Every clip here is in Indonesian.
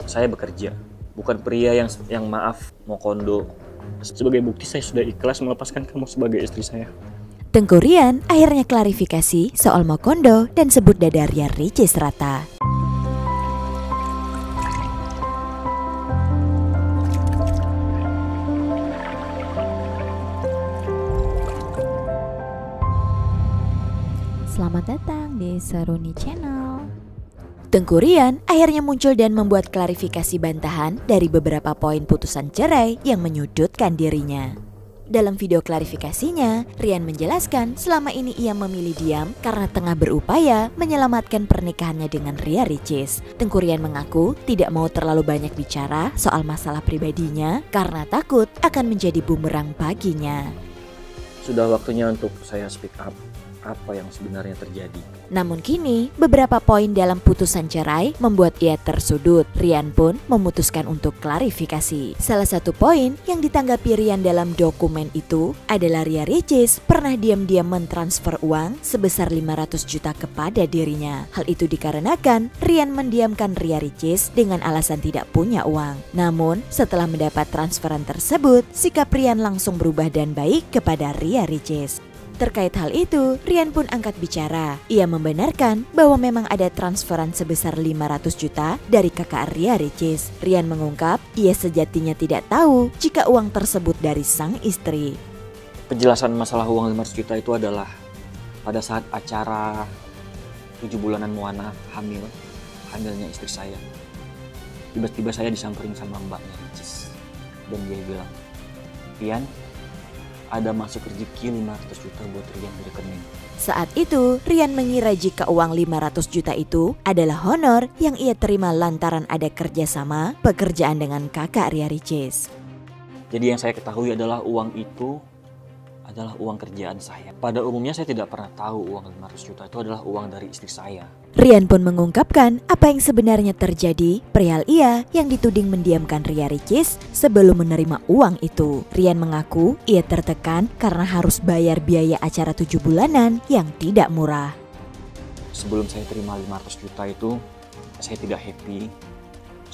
Saya bekerja, bukan pria yang maaf mau kondo. Sebagai bukti saya sudah ikhlas melepaskan kamu sebagai istri saya. Tengku Ryan akhirnya klarifikasi soal mau kondo dan sebut dada Ria Ricis rata. Selamat datang di Seruni Channel. Tengku Ryan akhirnya muncul dan membuat klarifikasi bantahan dari beberapa poin putusan cerai yang menyudutkan dirinya. Dalam video klarifikasinya, Ryan menjelaskan selama ini ia memilih diam karena tengah berupaya menyelamatkan pernikahannya dengan Ria Ricis. Tengku Ryan mengaku tidak mau terlalu banyak bicara soal masalah pribadinya karena takut akan menjadi bumerang baginya. Sudah waktunya untuk saya speak up apa yang sebenarnya terjadi. Namun kini, beberapa poin dalam putusan cerai membuat ia tersudut. Ryan pun memutuskan untuk klarifikasi. Salah satu poin yang ditanggapi Ryan dalam dokumen itu adalah Ria Ricis pernah diam-diam mentransfer uang sebesar 500 juta kepada dirinya. Hal itu dikarenakan Ryan mendiamkan Ria Ricis dengan alasan tidak punya uang. Namun, setelah mendapat transferan tersebut, sikap Ryan langsung berubah dan baik kepada Ria Ricis. Terkait hal itu, Ryan pun angkat bicara. Ia membenarkan bahwa memang ada transferan sebesar 500 juta dari kakak Ria Ricis. Ryan mengungkap, ia sejatinya tidak tahu jika uang tersebut dari sang istri. Penjelasan masalah uang 500 juta itu adalah pada saat acara 7 bulanan Moana hamilnya istri saya. Tiba-tiba saya disamperin sama mbaknya Ricis. Dan dia bilang, Ryan, ada masuk rezeki 500 juta buat Ryan di rekening. Saat itu, Ryan mengira jika uang 500 juta itu adalah honor yang ia terima lantaran ada kerjasama pekerjaan dengan kakak Ria Ricis. Jadi yang saya ketahui adalah uang itu adalah uang kerjaan saya. Pada umumnya saya tidak pernah tahu uang 500 juta itu adalah uang dari istri saya. Ryan pun mengungkapkan apa yang sebenarnya terjadi perihal ia yang dituding mendiamkan Ria Ricis sebelum menerima uang itu. Ryan mengaku ia tertekan karena harus bayar biaya acara 7 bulanan yang tidak murah. Sebelum saya terima 500 juta itu, saya tidak happy.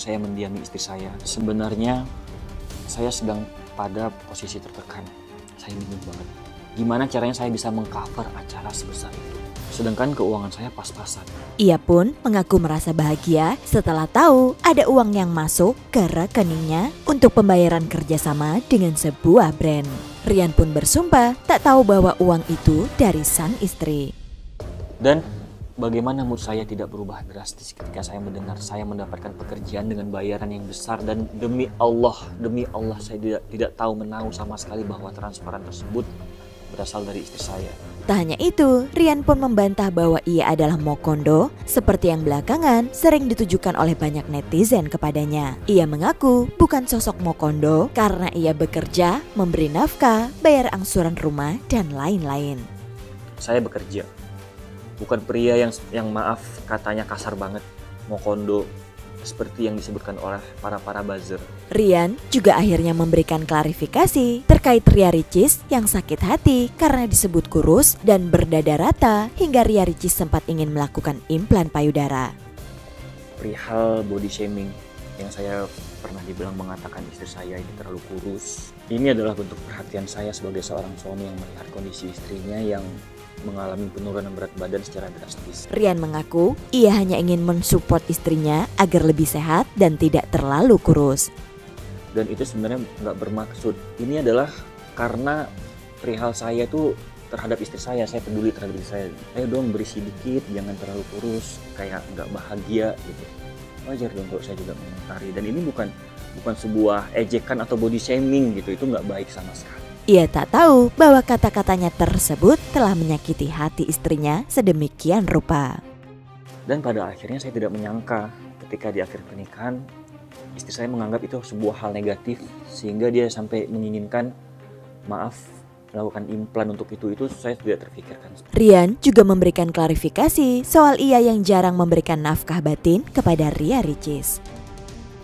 Saya mendiami istri saya. Sebenarnya saya sedang pada posisi tertekan. Saya bingung banget. Gimana caranya saya bisa mengcover acara sebesar itu? Sedangkan keuangan saya pas-pasan. Ia pun mengaku merasa bahagia setelah tahu ada uang yang masuk ke rekeningnya untuk pembayaran kerjasama dengan sebuah brand. Ryan pun bersumpah tak tahu bahwa uang itu dari sang istri. Dan bagaimana mood saya tidak berubah drastis ketika saya mendengar saya mendapatkan pekerjaan dengan bayaran yang besar, dan demi Allah saya tidak tahu menahu sama sekali bahwa transferan tersebut berasal dari istri saya. Tak hanya itu, Ryan pun membantah bahwa ia adalah mokondo seperti yang belakangan sering ditujukan oleh banyak netizen kepadanya. Ia mengaku bukan sosok mokondo karena ia bekerja, memberi nafkah, bayar angsuran rumah, dan lain-lain. Saya bekerja, bukan pria yang maaf katanya kasar banget, mokondo seperti yang disebutkan oleh para buzzer. Ryan juga akhirnya memberikan klarifikasi terkait Ria Ricis yang sakit hati karena disebut kurus dan berdada rata hingga Ria Ricis sempat ingin melakukan implan payudara. Perihal body shaming yang saya pernah dibilang mengatakan istri saya ini terlalu kurus. Ini adalah bentuk perhatian saya sebagai seorang suami yang melihat kondisi istrinya yang mengalami penurunan berat badan secara drastis. Ryan mengaku ia hanya ingin mensupport istrinya agar lebih sehat dan tidak terlalu kurus. Dan itu sebenarnya nggak bermaksud. Ini adalah karena perihal saya tuh terhadap istri saya peduli terhadap istri saya. Ayo dong berisi dikit, jangan terlalu kurus, kayak nggak bahagia gitu. Wajar dong kalau saya juga mengomentari. Dan ini bukan sebuah ejekan atau body shaming gitu, itu nggak baik sama sekali. Ia tak tahu bahwa kata-katanya tersebut telah menyakiti hati istrinya sedemikian rupa. Dan pada akhirnya saya tidak menyangka ketika di akhir pernikahan istri saya menganggap itu sebuah hal negatif sehingga dia sampai menginginkan melakukan implan untuk itu saya tidak terfikirkan. Ryan juga memberikan klarifikasi soal ia yang jarang memberikan nafkah batin kepada Ria Ricis.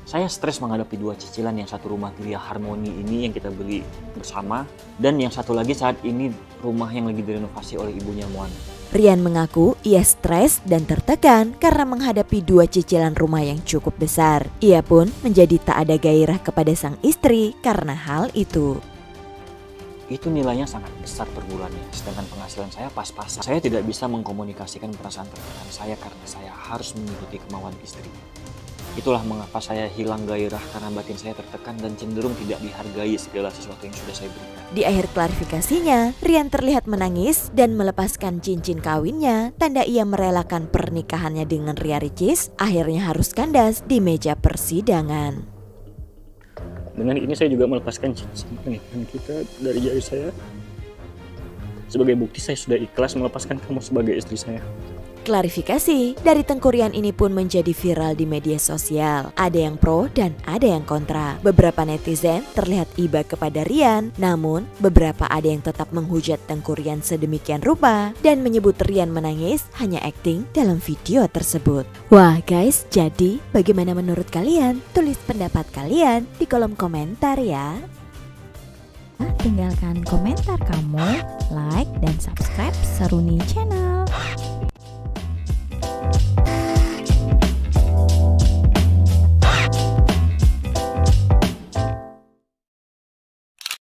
Saya stres menghadapi dua cicilan, yang satu rumah Gria Harmoni ini yang kita beli bersama, dan yang satu lagi saat ini rumah yang lagi direnovasi oleh ibunya Moana. Rian mengaku ia stres dan tertekan karena menghadapi 2 cicilan rumah yang cukup besar. Ia pun menjadi tak ada gairah kepada sang istri karena hal itu. Itu nilainya sangat besar per bulannya, sedangkan penghasilan saya pas-pasan. Saya tidak bisa mengkomunikasikan perasaan tertekan saya karena saya harus mengikuti kemauan istri. Itulah mengapa saya hilang gairah karena batin saya tertekan dan cenderung tidak dihargai segala sesuatu yang sudah saya berikan. Di akhir klarifikasinya, Rian terlihat menangis dan melepaskan cincin kawinnya, tanda ia merelakan pernikahannya dengan Ria Ricis akhirnya harus kandas di meja persidangan. Dengan ini saya juga melepaskan cincin pernikahan kita dari jari saya. Sebagai bukti saya sudah ikhlas melepaskan kamu sebagai istri saya. Klarifikasi dari Tengku Rian ini pun menjadi viral di media sosial. Ada yang pro dan ada yang kontra. Beberapa netizen terlihat iba kepada Rian, namun beberapa ada yang tetap menghujat Tengku Rian sedemikian rupa dan menyebut Rian menangis hanya akting dalam video tersebut. Wah guys, jadi bagaimana menurut kalian? Tulis pendapat kalian di kolom komentar ya. Tinggalkan komentar kamu, like dan subscribe Seruni Channel.